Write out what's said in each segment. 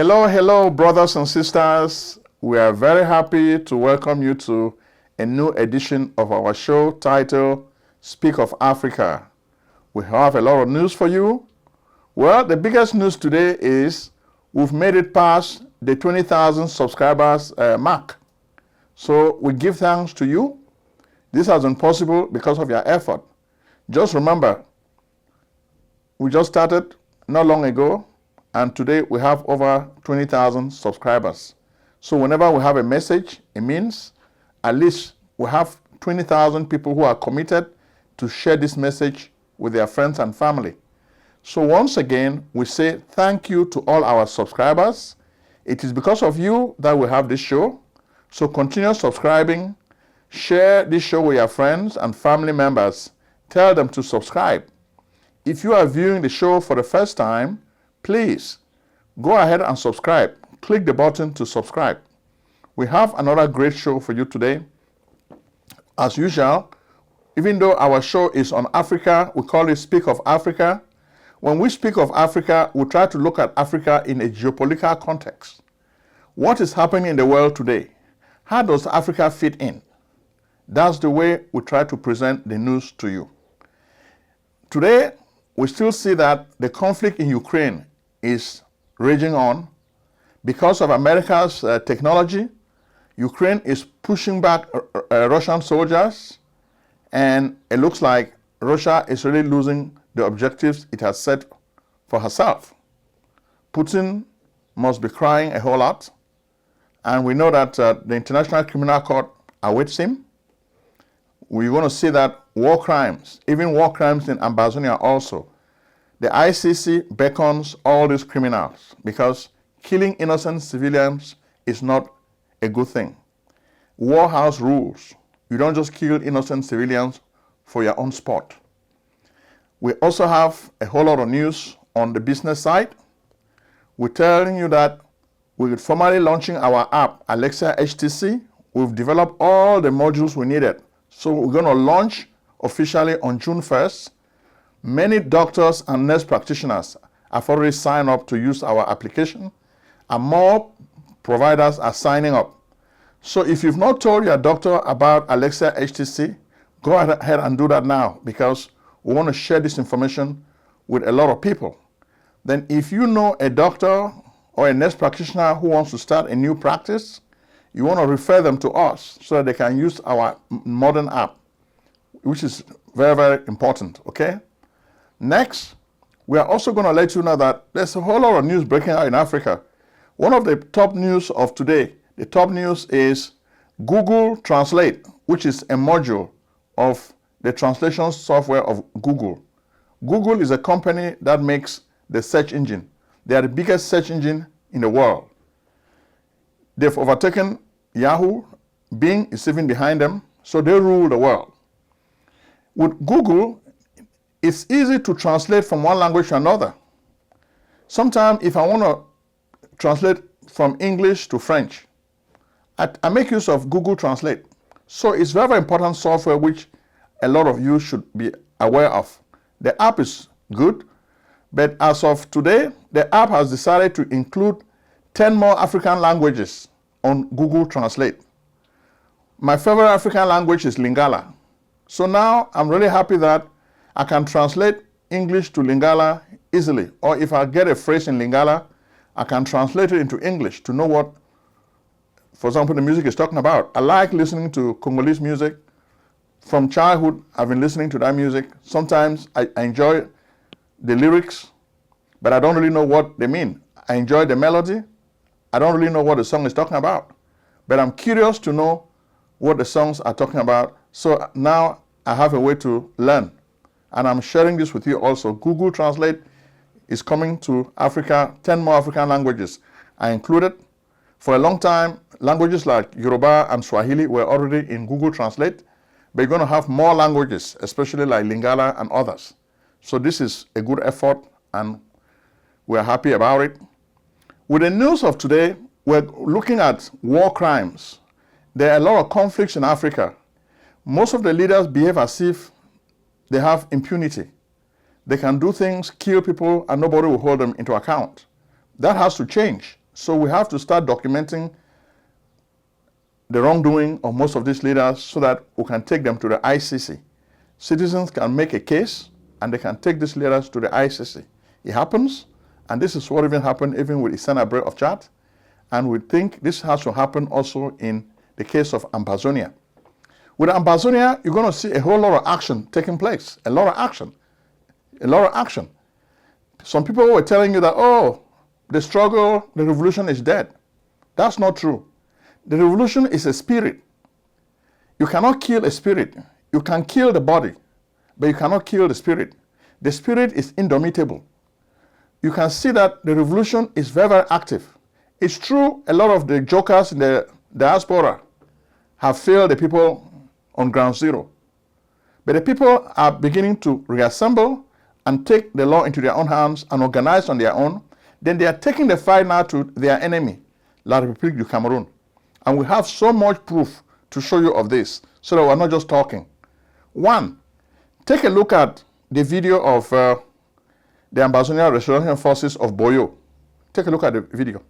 Hello, hello, brothers and sisters. We are very happy to welcome you to a new edition of our show titled Speak of Africa. We have a lot of news for you. Well, the biggest news today is we've made it past the 20,000 subscribers mark. So we give thanks to you. This has been possible because of your effort. Just remember, we just started not long ago, and today we have over 20,000 subscribers. So whenever we have a message, it means at least we have 20,000 people who are committed to share this message with their friends and family. So once again, we say thank you to all our subscribers. It is because of you that we have this show. So continue subscribing. Share this show with your friends and family members. Tell them to subscribe. If you are viewing the show for the first time, please go ahead and subscribe. Click the button to subscribe. We have another great show for you today. As usual, even though our show is on Africa, we call it Speak of Africa. When we speak of Africa, we try to look at Africa in a geopolitical context. What is happening in the world today? How does Africa fit in? That's the way we try to present the news to you. Today, we still see that the conflict in Ukraine is raging on. Because of America's technology, Ukraine is pushing back Russian soldiers, and it looks like Russia is really losing the objectives it has set for herself. Putin must be crying a whole lot, and we know that the International Criminal Court awaits him. We're going to see that war crimes, even war crimes in Ambazonia also, the ICC beckons all these criminals because killing innocent civilians is not a good thing. War has rules. You don't just kill innocent civilians for your own sport. We also have a whole lot of news on the business side. We're telling you that we're formally launching our app, Alexa HTC. We've developed all the modules we needed. So we're going to launch officially on June 1st. Many doctors and nurse practitioners have already signed up to use our application, and more providers are signing up. So if you've not told your doctor about Alexa HTC, go ahead and do that now, because we want to share this information with a lot of people. Then if you know a doctor or a nurse practitioner who wants to start a new practice, you want to refer them to us so that they can use our modern app, which is very, very important, okay? Next, we are also going to let you know that there's a whole lot of news breaking out in Africa. One of the top news of today, the top news is Google Translate, which is a module of the translation software of Google. Google is a company that makes the search engine. They are the biggest search engine in the world. They've overtaken Yahoo. Bing is even behind them, so they rule the world. With Google, it's easy to translate from one language to another. Sometimes if I want to translate from English to French, I make use of Google Translate. So it's very, very important software which a lot of you should be aware of. The app is good, but as of today, the app has decided to include 10 more African languages on Google Translate. My favorite African language is Lingala. So now I'm really happy that I can translate English to Lingala easily. Or if I get a phrase in Lingala, I can translate it into English to know what, for example, the music is talking about. I like listening to Congolese music. From childhood, I've been listening to that music. Sometimes I enjoy the lyrics, but I don't really know what they mean. I enjoy the melody. I don't really know what the song is talking about. But I'm curious to know what the songs are talking about. So now I have a way to learn. And I'm sharing this with you also. Google Translate is coming to Africa. 10 more African languages are included. For a long time, languages like Yoruba and Swahili were already in Google Translate. But you're going to have more languages, especially like Lingala and others. So this is a good effort, and we're happy about it. With the news of today, we're looking at war crimes. There are a lot of conflicts in Africa. Most of the leaders behave as if they have impunity. They can do things, kill people, and nobody will hold them into account. That has to change. So we have to start documenting the wrongdoing of most of these leaders so that we can take them to the ICC. Citizens can make a case and they can take these leaders to the ICC. It happens, and this is what even happened even with Isana Bre of Chad. And we think this has to happen also in the case of Ambazonia. With Ambazonia, you're going to see a whole lot of action taking place. A lot of action. A lot of action. Some people were telling you that, oh, the struggle, the revolution is dead. That's not true. The revolution is a spirit. You cannot kill a spirit. You can kill the body, but you cannot kill the spirit. The spirit is indomitable. You can see that the revolution is very, very active. It's true, a lot of the jokers in the diaspora have failed the people on ground zero. But the people are beginning to reassemble and take the law into their own hands and organize on their own. Then they are taking the fight now to their enemy, La République du Cameroun. And we have so much proof to show you of this, so that we're not just talking. One, take a look at the video of the Ambazonia Restoration Forces of Boyo. Take a look at the video.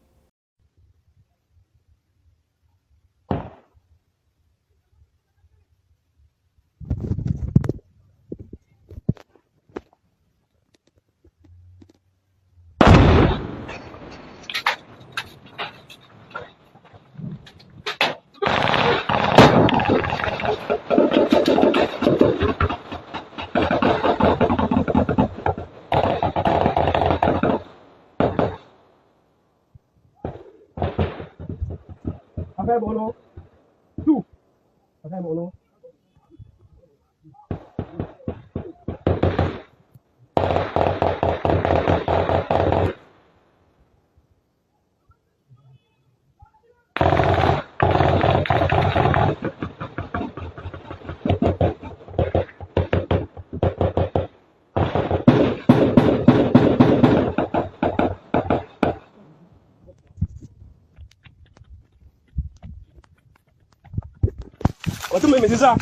Tu me mets ça.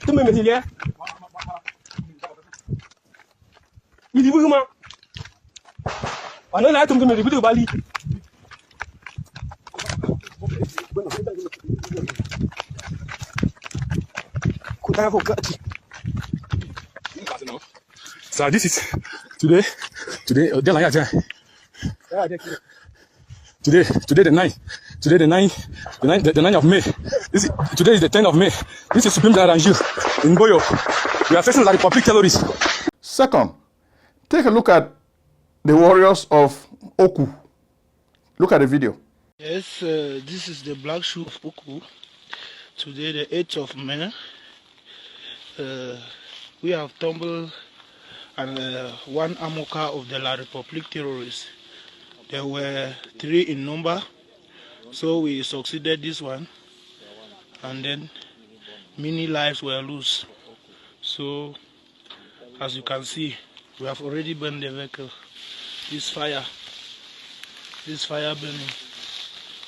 Tu me mets là. Il dit vraiment. On a là tu me mets de Bali. So this is today today the 9th of May. Today is the 10th of May. This is Supreme Daranju in Boyo. We are facing the Republic terrorists. Second, take a look at the warriors of Oku. Look at the video. Yes, this is the black shoe of Oku. Today, the 8th of May, we have tumbled and one Amoka of the La Republic terrorists. There were 3 in number, so we succeeded this one, and then many lives were lost. So, as you can see, we have already burned the vehicle. This fire burning.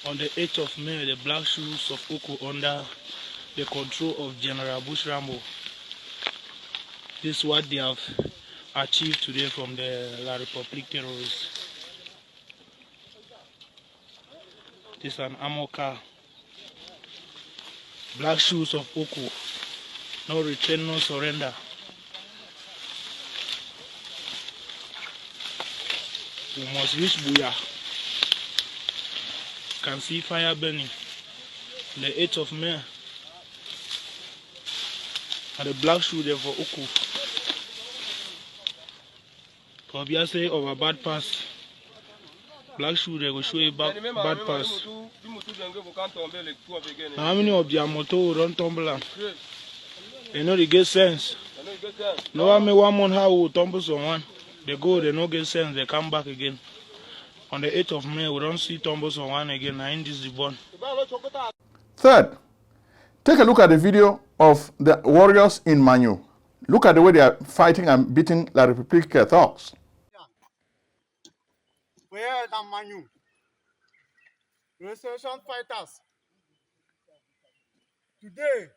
On the 8th of May, the black shoes of Oku under the control of General Bush Rambo. This is what they have achieved today from the La Republic terrorists. This is an ammo car. Black shoes of Oku. No return, no surrender. We must reach Buya. You can see fire burning. The 8th of May. And the black shoe there for Oku. For Biase of a bad pass. Black shoe they will show you bad pass. How many of their motor will run tumble? They know they get sense. No one may 1 month how will tumble someone. They go, they no get sense, they come back again. On the 8th of May, we don't see tumbles on one again. I ain't this the born. Third, take a look at the video of the warriors in Manu. Look at the way they are fighting and beating La République thugs. Where are Manu? Restoration fighters. Today,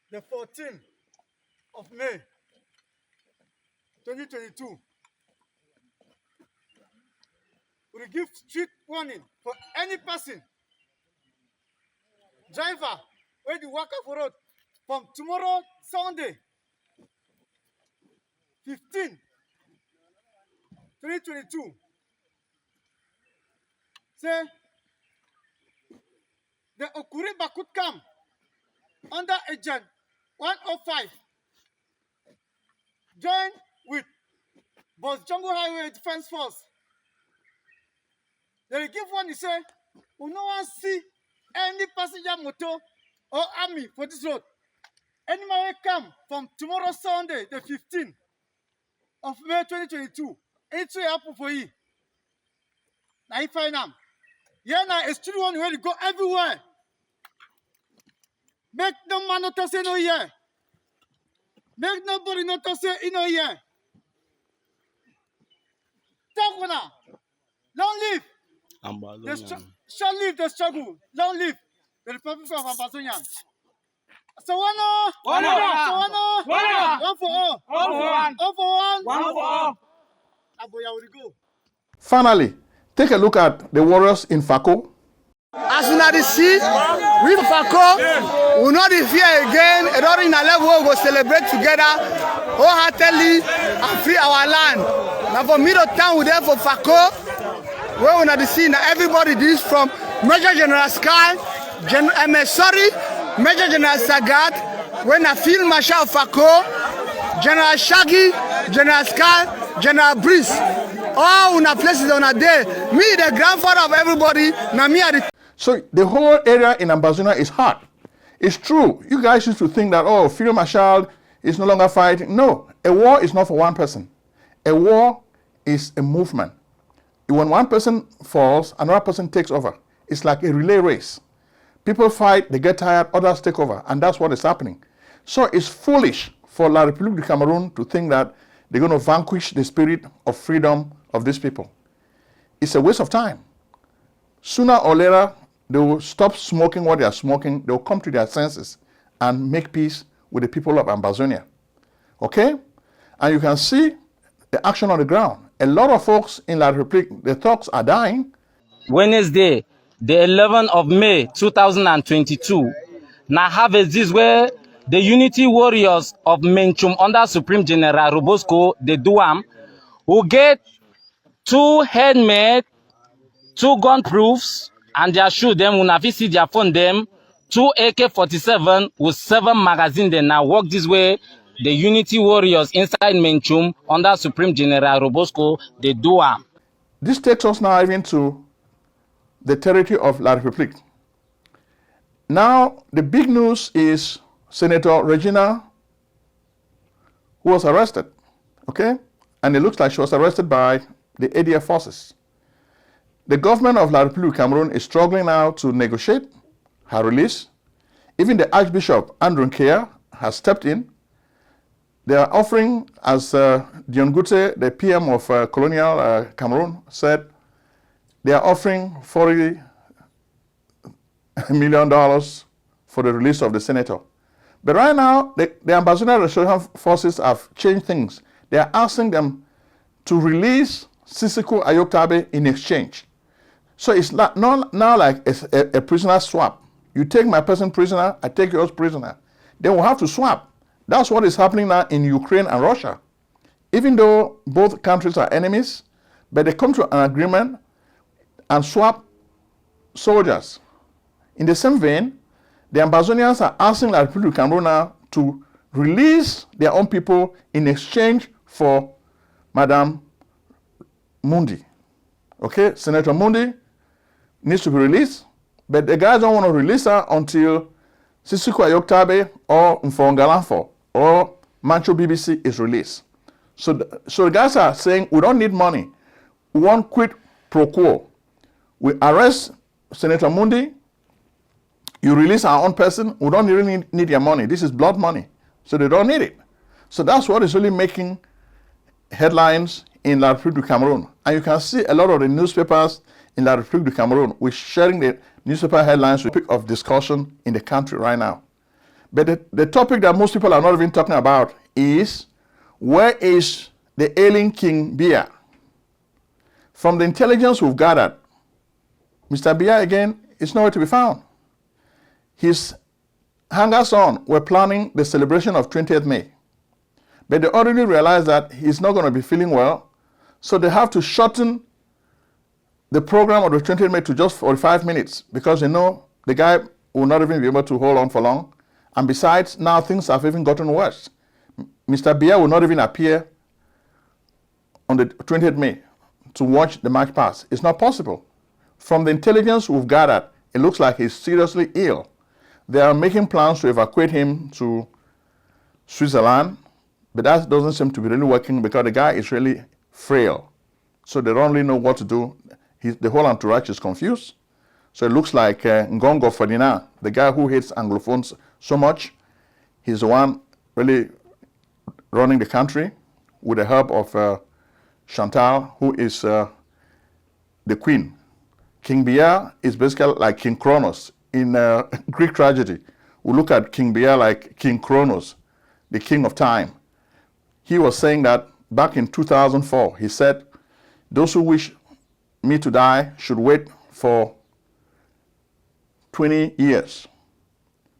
the 14th of May, 2022, we give strict warning for any person, driver, where the worker for road from tomorrow, Sunday, 15, 2022. Say, the Okuriba could come under Agent 105, join with Jungle Highway Defense Force. They give one, he say, we no one see any passenger motor or army for this road. Any man will come from tomorrow Sunday, the 15th of May 2022. It's will happen for you. Now you find them. Yeah, now it's true one where you go everywhere. Make no man not to say no here. Make nobody not to say no here. Talk one now. Long live. Ambazonia. Shall live the struggle. Long live the Republic of Ambazonia. So one for all. All for one. Aboya will go. Finally, take a look at the warriors in Fako. As soon as they see, we Fako will not be fear again. And in a level we will celebrate together wholeheartedly and free our land. Now for middle town we there for Fako, where we not see now everybody this from Major General Sky, Major General Sagat, when I Field Marshal Fako, General Shaggy, General Sky, General Breeze. All una places on a day. Me, the grandfather of everybody, now me are the. So the whole area in Ambazonia is hot. It's true. You guys used to think that, oh, Field Marshal is no longer fighting. No, a war is not for one person. A war is a movement. When one person falls, another person takes over. It's like a relay race. People fight, they get tired, others take over, and that's what is happening. So it's foolish for La République du Cameroun to think that they're going to vanquish the spirit of freedom of these people. It's a waste of time. Sooner or later, they will stop smoking what they are smoking. They will come to their senses and make peace with the people of Ambazonia. Okay? And you can see the action on the ground. A lot of folks in La République, the thugs are dying. Wednesday, the 11th of May 2022, now harvest this where the unity warriors of Menchum under Supreme General Robosco, the Duam, who get 2 handmade, 2 gun proofs, and their shoe them when I visit their phone them, 2 AK-47 with 7 magazines. They now walk this way. The unity warriors inside Menchum under Supreme General Robosco, the Duam. This takes us now even to the territory of La République. Now, the big news is Senator Regina, who was arrested, okay? And it looks like she was arrested by the ADF forces. The government of La République Cameroon is struggling now to negotiate her release. Even the Archbishop, Andrew Nkea, has stepped in. They are offering, as Dion Gute, the PM of colonial Cameroon, said, they are offering $40 million for the release of the senator. But right now, the Ambazonia Restoration Forces have changed things. They are asking them to release Sisiko Ayoktabe in exchange. So it's not now like a prisoner swap. You take my person prisoner, I take yours prisoner. Then we'll have to swap. That's what is happening now in Ukraine and Russia. Even though both countries are enemies, but they come to an agreement and swap soldiers. In the same vein, the Ambazonians are asking La République du Cameroun now to release their own people in exchange for Madame Mundi. Okay, Senator Mundi needs to be released, but the guys don't want to release her until Sisiko Ayoktabe or Mfongalanfo or Mancho BBC is released. So the guys are saying, we don't need money. We want quid pro quo. We arrest Senator Mundi, you release our own person, we don't really need your money. This is blood money, so they don't need it. So that's what is really making headlines in La République du Cameroun. And you can see a lot of the newspapers in La République du Cameroun, we're sharing the newspaper headlines with of discussion in the country right now. But the topic that most people are not even talking about is, where is the ailing King Biya? From the intelligence we've gathered, Mr. Biya again is nowhere to be found. His hangers-on were planning the celebration of 20th May. But they already realized that he's not going to be feeling well, so they have to shorten the program of the 20th May to just 45 minutes because they know the guy will not even be able to hold on for long. And besides, now things have even gotten worse. Mr. Biya will not even appear on the 20th May to watch the match pass. It's not possible. From the intelligence we've gathered, it looks like he's seriously ill. They are making plans to evacuate him to Switzerland, but that doesn't seem to be really working because the guy is really frail. So they don't really know what to do. The whole entourage is confused. So it looks like Ngongo Ferdinand, the guy who hates Anglophones so much, he's the one really running the country with the help of Chantal, who is the queen. King Biya is basically like King Kronos in Greek tragedy. We look at King Biya like King Kronos, the king of time. He was saying that back in 2004, he said, those who wish me to die should wait for 20 years.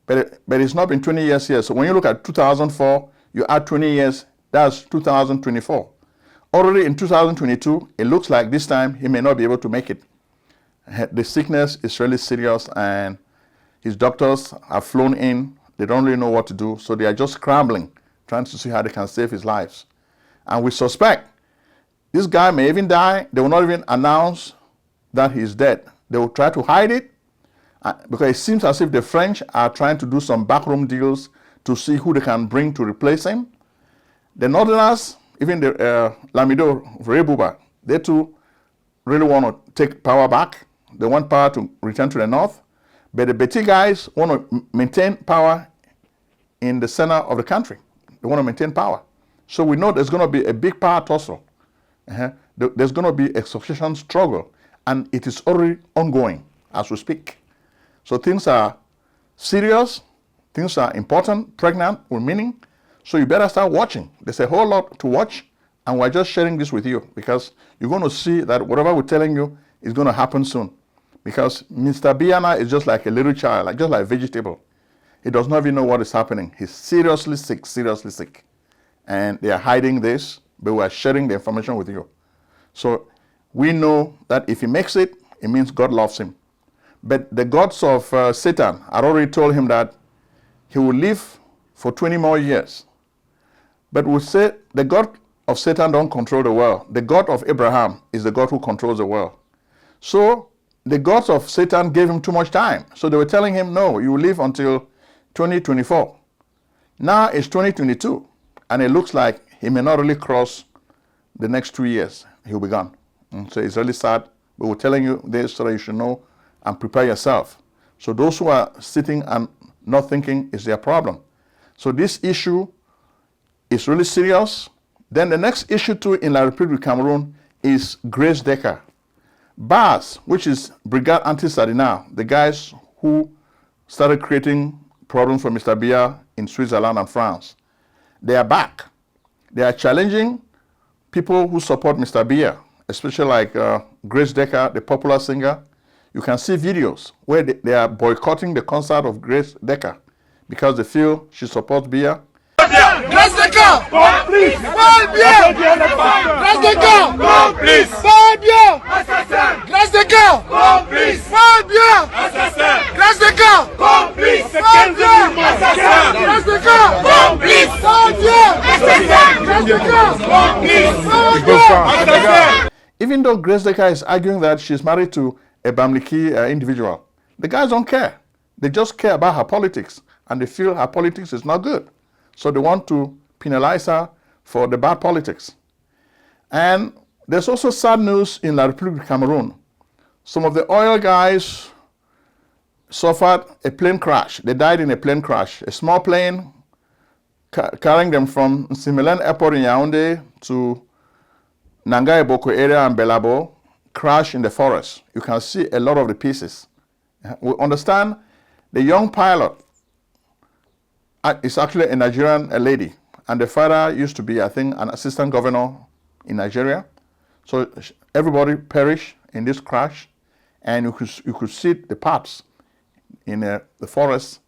But it's not been 20 years here. So when you look at 2004, you add 20 years, that's 2024. Already in 2022, it looks like this time he may not be able to make it. The sickness is really serious and his doctors have flown in. They don't really know what to do. So they are just scrambling, trying to see how they can save his lives. And we suspect this guy may even die. They will not even announce that he's dead. They will try to hide it because it seems as if the French are trying to do some backroom deals to see who they can bring to replace him. The Northerners, even the Lamido, Rebuba, they too really want to take power back. They want power to return to the north. But the Beti guys want to maintain power in the center of the country. They want to maintain power. So we know there's going to be a big power tussle. There's going to be a succession struggle, and it is already ongoing as we speak. So things are serious, things are important, pregnant with meaning. So you better start watching. There's a whole lot to watch, and we're just sharing this with you because you're going to see that whatever we're telling you is going to happen soon. Because Mr. Biya is just like a little child, just like a vegetable. He does not even know what is happening. He's seriously sick, seriously sick. And they are hiding this, but we are sharing the information with you. So we know that if he makes it, it means God loves him. But the gods of Satan had already told him that he will live for 20 more years. But we say the God of Satan don't control the world. The God of Abraham is the God who controls the world. So the gods of Satan gave him too much time. So they were telling him, no, you will live until 2024. Now it's 2022. And it looks like he may not really cross the next 2 years. He'll be gone. And so it's really sad. But we're telling you this so that you should know and prepare yourself. So those who are sitting and not thinking is their problem. So this issue is really serious. Then the next issue too in La République du Cameroun is Grace Decker. BAS, which is Brigade Anti-Sardinal, the guys who started creating problems for Mr. Biya in Switzerland and France. They are back. They are challenging people who support Mr. Biya, especially like Grace Decker, the popular singer. You can see videos where they are boycotting the concert of Grace Decker because they feel she supports Biya. Grace Decker! Complice! Biya! Grace Decker! Complice! Biya! Assassin! Grace Decker! Complice! Biya! Assassin! Grace Decker! Complice! Biya! Assassin! Grace Decker! Complice! Biya! Assassin! Grace Decker! Complice! Biya! Assassin! Even though Grace Decker is arguing that she's married to a Bamileke individual, the guys don't care. They just care about her politics, and they feel her politics is not good. So they want to penalize her for the bad politics. And there's also sad news in La République du Cameroun. Some of the oil guys suffered a plane crash. They died in a plane crash. A small plane carrying them from Nsimelen Airport in Yaoundé to Nangaye Boko area and Belabo crashed in the forest. You can see a lot of the pieces. We understand the young pilot is actually a Nigerian lady, and the father used to be, I think, an assistant governor in Nigeria. So everybody perished in this crash, and you could see the parts in the forest.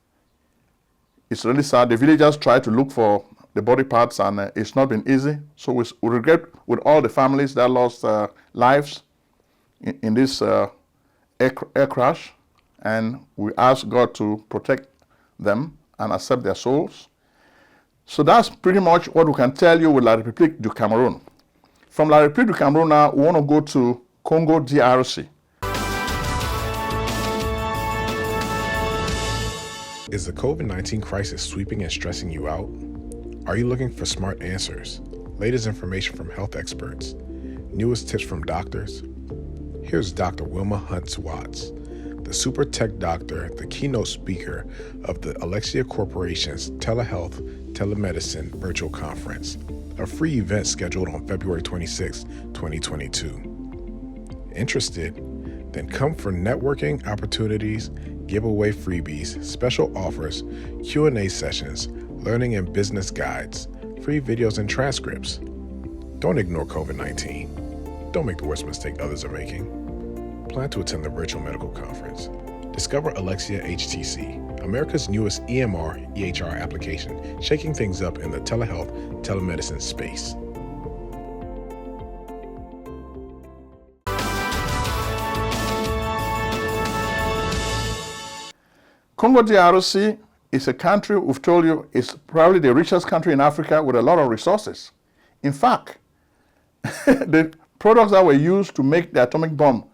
It's really sad. The villagers tried to look for the body parts, and it's not been easy. So we regret with all the families that lost lives in this air crash, and we ask God to protect them and accept their souls. So that's pretty much what we can tell you with La République du Cameroun. From La République du Cameroun now, we want to go to Congo DRC. Is the COVID-19 crisis sweeping and stressing you out? Are you looking for smart answers, latest information from health experts, newest tips from doctors? Here's Dr. Wilma Hunt-Watts, the super tech doctor, the keynote speaker of the Alexia Corporation's Telehealth Telemedicine Virtual Conference, a free event scheduled on February 26, 2022. Interested? Then come for networking opportunities, giveaway freebies, special offers, Q&A sessions, learning and business guides, free videos and transcripts. Don't ignore COVID-19. Don't make the worst mistake others are making. Plan to attend the virtual medical conference. Discover Alexia HTC, America's newest EMR/EHR application, shaking things up in the telehealth, telemedicine space. Congo DRC is a country we've told you is probably the richest country in Africa with a lot of resources. In fact, the products that were used to make the atomic bomb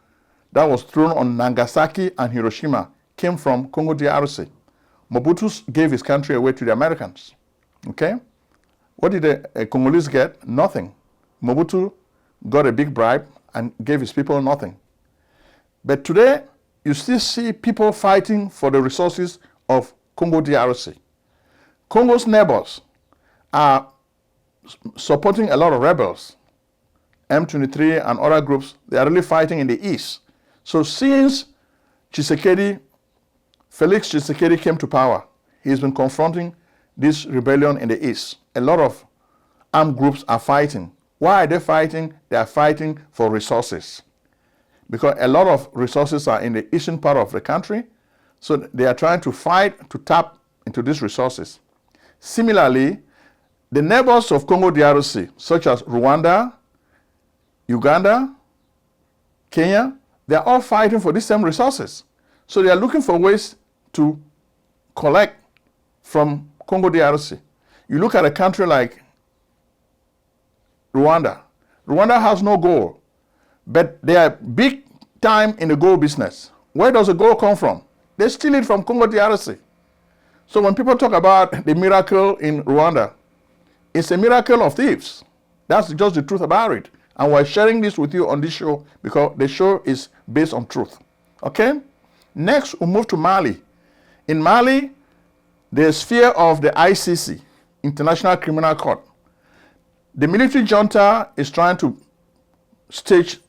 that was thrown on Nagasaki and Hiroshima came from Congo DRC. Mobutu gave his country away to the Americans. Okay? What did the Congolese get? Nothing. Mobutu got a big bribe and gave his people nothing. But today, you still see people fighting for the resources of Congo DRC. Congo's neighbors are supporting a lot of rebels. M23 and other groups, they are really fighting in the east. So since Felix Tshisekedi came to power, he's been confronting this rebellion in the east. A lot of armed groups are fighting. Why are they fighting? They are fighting for resources. Because a lot of resources are in the eastern part of the country, so they are trying to fight to tap into these resources. Similarly, the neighbors of Congo DRC, such as Rwanda, Uganda, Kenya, they are all fighting for these same resources. So they are looking for ways to collect from Congo DRC. You look at a country like Rwanda. Rwanda has no gold, but they are big time in the gold business. Where does the gold come from? They steal it from Congo DRC. So when people talk about the miracle in Rwanda, it's a miracle of thieves. That's just the truth about it. And we're sharing this with you on this show because the show is based on truth. Okay? Next, we'll move to Mali. In Mali, the sphere of the ICC, International Criminal Court. The military junta is trying to stage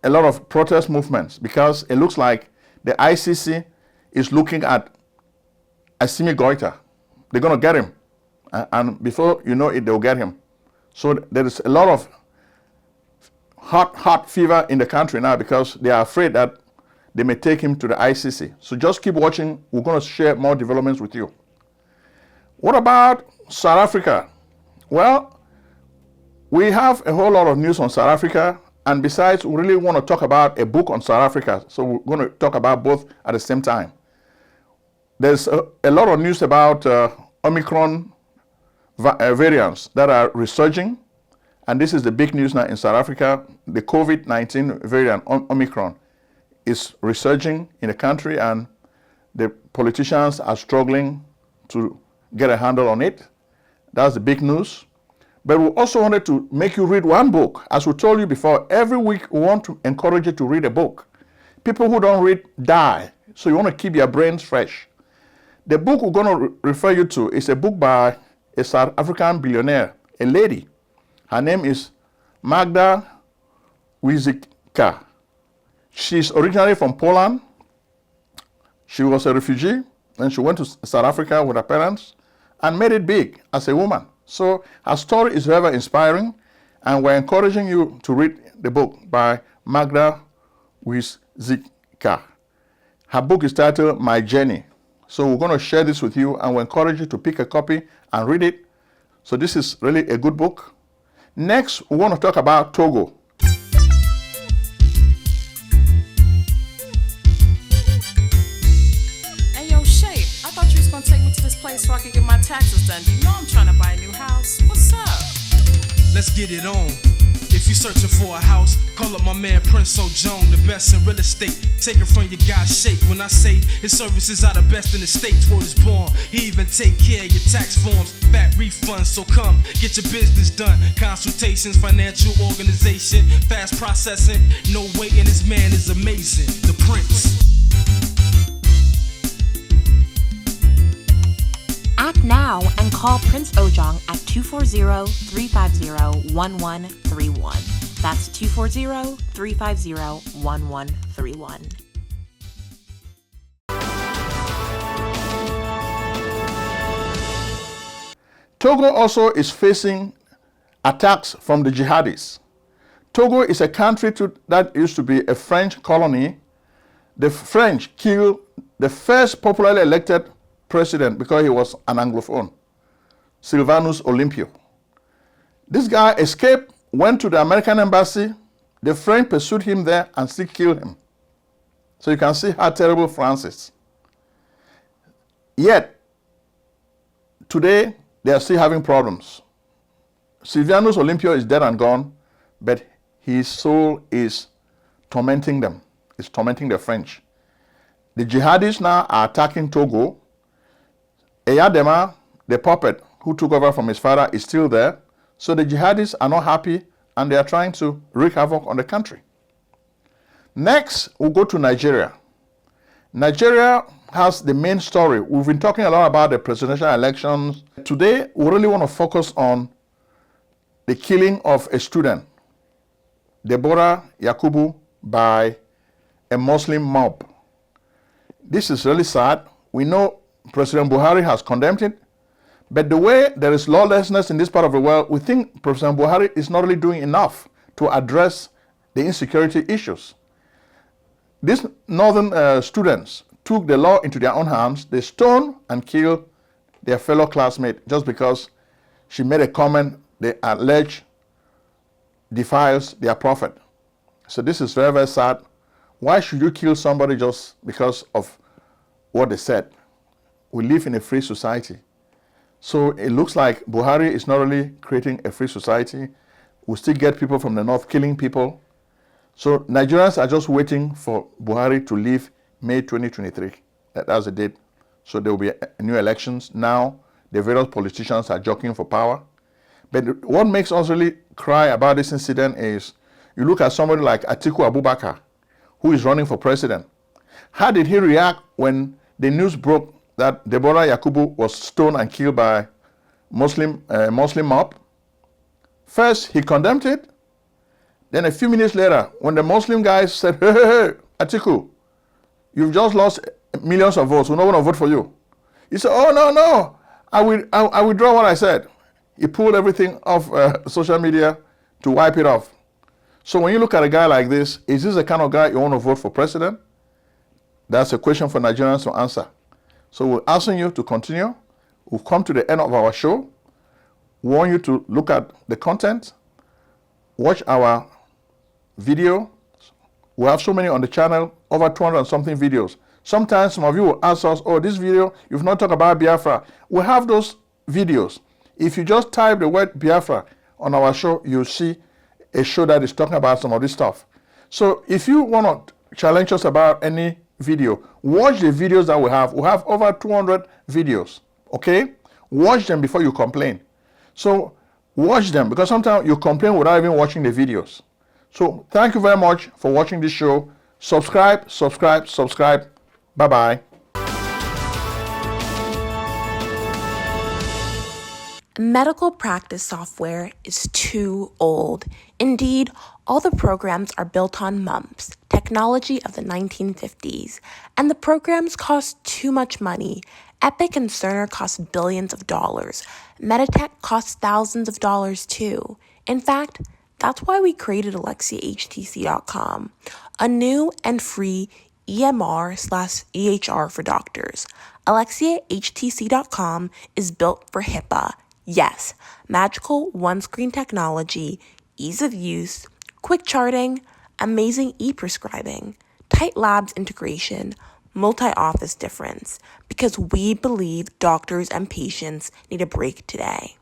a lot of protest movements because it looks like the ICC is looking at Assimi Goïta. They're going to get him. And before you know it, they'll get him. So there is a lot of hot fever in the country now because they are afraid that they may take him to the ICC. So just keep watching. We're going to share more developments with you. What about South Africa? Well, we have a whole lot of news on South Africa. And besides, we really want to talk about a book on South Africa. So we're going to talk about both at the same time. There's a lot of news about Omicron variants that are resurging. And this is the big news now in South Africa. The COVID-19 variant, Omicron, is resurging in the country, and the politicians are struggling to get a handle on it. That's the big news. But we also wanted to make you read one book. As we told you before, every week we want to encourage you to read a book. People who don't read die, so you want to keep your brains fresh. The book we're going to refer you to is a book by a South African billionaire, a lady. Her name is Magda Wizicka. She's originally from Poland. She was a refugee, and she went to South Africa with her parents and made it big as a woman. So her story is very inspiring, and we're encouraging you to read the book by Magda Wizika. Her book is titled My Journey. So we're going to share this with you, and we encourage you to pick a copy and read it. So this is really a good book. Next, we want to talk about Togo. Hey, yo, Shape, I thought you was going to take me to this place so I could get my taxes done. You know I'm trying to buy a new house. What's up? Let's get it on. If you're searching for a house, call up my man Prince Ojong, the best in real estate. Take it from your guy Shape. When I say his services are the best in the states where it's born, he even take care of your tax forms, fat refunds. So come, get your business done. Consultations, financial organization, fast processing, no waiting. This man is amazing. The Prince. Act now and call Prince Ojong at 240-350-1131. That's 240-350-1131. Togo also is facing attacks from the jihadis. Togo is a country that used to be a French colony. The French killed the first popularly elected president because he was an Anglophone, Sylvanus Olympio. This guy escaped, went to the American embassy. The French pursued him there and still killed him. So you can see how terrible France is. Yet, today, they are still having problems. Sylvanus Olympio is dead and gone, but his soul is tormenting them. It's tormenting the French. The jihadis now are attacking Togo. Eyadema, the puppet who took over from his father, is still there. So the jihadis are not happy, and they are trying to wreak havoc on the country. Next, we'll go to Nigeria. Nigeria has the main story. We've been talking a lot about the presidential elections. Today, we really want to focus on the killing of a student, Deborah Yakubu, by a Muslim mob. This is really sad. We know President Buhari has condemned it, but the way there is lawlessness in this part of the world, we think President Buhari is not really doing enough to address the insecurity issues. These northern students took the law into their own hands. They stoned and killed their fellow classmate just because she made a comment they allege defiles their prophet. So this is very, very sad. Why should you kill somebody just because of what they said? We live in a free society. So it looks like Buhari is not really creating a free society. We still get people from the north killing people. So Nigerians are just waiting for Buhari to leave May 2023. That's the date. So there will be new elections. Now the various politicians are jockeying for power. But what makes us really cry about this incident is you look at somebody like Atiku Abubakar, who is running for president. How did he react when the news broke that Deborah Yakubu was stoned and killed by Muslim mob? First, he condemned it. Then a few minutes later, when the Muslim guys said, hey, Atiku, you've just lost millions of votes. We're not going to vote for you. He said, oh, no, I withdraw what I said. He pulled everything off social media to wipe it off. So when you look at a guy like this, is this the kind of guy you want to vote for president? That's a question for Nigerians to answer. So we're asking you to continue. We've come to the end of our show. We want you to look at the content, watch our video. We have so many on the channel, over 200 and something videos. Sometimes some of you will ask us, oh, this video, you've not talked about Biafra. We have those videos. If you just type the word Biafra on our show, you'll see a show that is talking about some of this stuff. So if you want to challenge us about any video, watch the videos that we have. We have over 200 videos, okay? Watch them before you complain. So watch them, because sometimes you complain without even watching the videos. So thank you very much for watching this show. Subscribe. Bye-bye. Medical practice software is too old. Indeed, all the programs are built on MUMPS, technology of the 1950s, and the programs cost too much money. Epic and Cerner cost billions of dollars. Meditech costs thousands of dollars too. In fact, That's why we created AlexiaHTC.com, a new and free EMR/EHR for doctors. AlexiaHTC.com is built for HIPAA. Yes, magical one-screen technology, ease of use, quick charting, amazing e-prescribing, tight labs integration, multi-office difference, because we believe doctors and patients need a break today.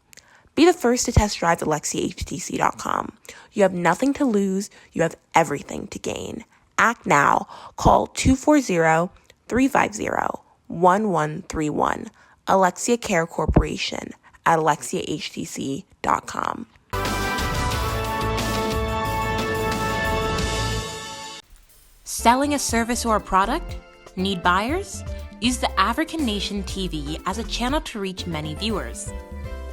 Be the first to test drive AlexiaHTC.com. You have nothing to lose, you have everything to gain. Act now. Call 240-350-1131. Alexia Care Corporation at AlexiaHTC.com. Selling a service or a product? Need buyers? Use the African Nation TV as a channel to reach many viewers.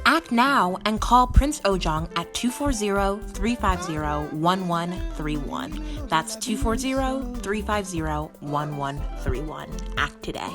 Act now and call Prince Ojong at 240-350-1131. That's 240-350-1131. Act today.